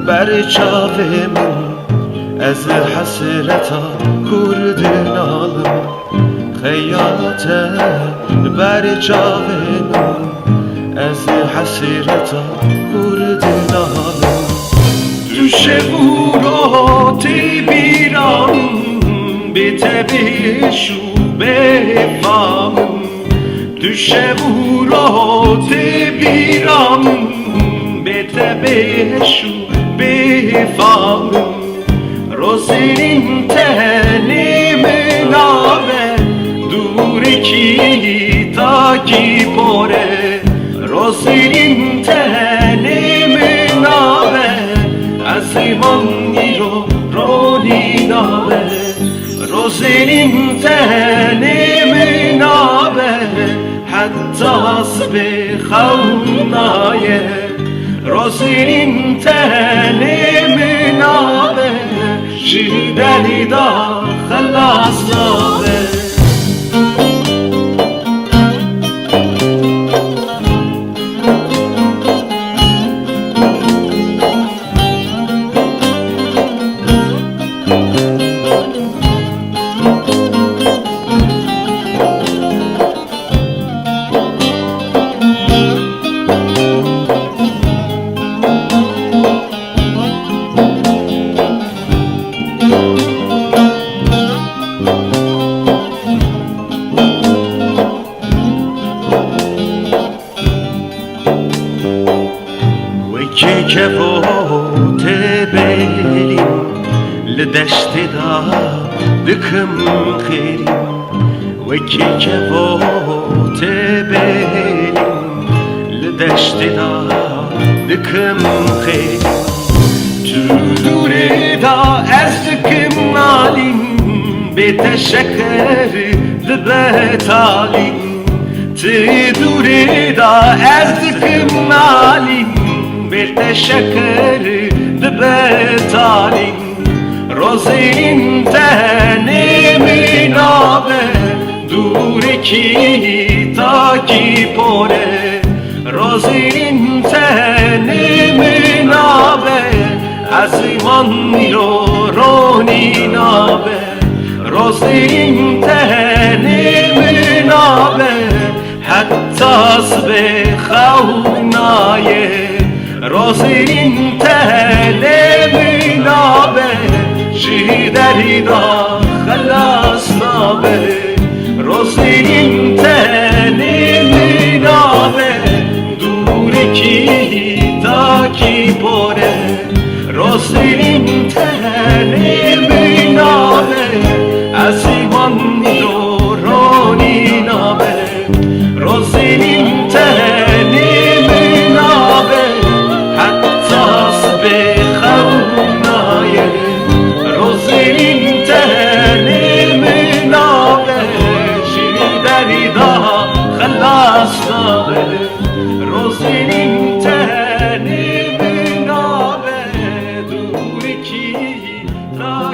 بر چاوم از حسرتا کرد نالم، خیالات بر چاوم از حسرتا کرد نالم. دوش بورات بیرام به تبشو بفام، دوش بورات بیرام به تبشو بفام. روزین تنی منابه دور کی تا کی پره، روزین تنی منابه از ایمانی رو نینابه، روزین تنی منابه حتی سبه خونایه، روزین تنی منابه شیدنی دا خلاص نابه. که فوت بریم لدشت دا دکم خیریم، وکی که فوت بریم لدشت دا دکم خیریم. تو دوره دا از دکم نالیم به تشکر دبتالیم، تو دوره دا از دکم نالیم به تشکر دبتالیم. روزین تنی منابه دور کی تا کی پره، روزین تنی منابه از ایمان رو نینابه، روزین تنی منابه حتی سبه خونایه، روزین تنی منابه شیدنی دا خلاص نابه، روزین تنی منابه دور کی تا کی پره، روزین تنی منابه از ایمان رو نینابه، روزین تنی منابه حتی سبه خونایه، روزین تنی منابه شیدنی دا خلاص نابه، روزین تنی منابه دور کی تا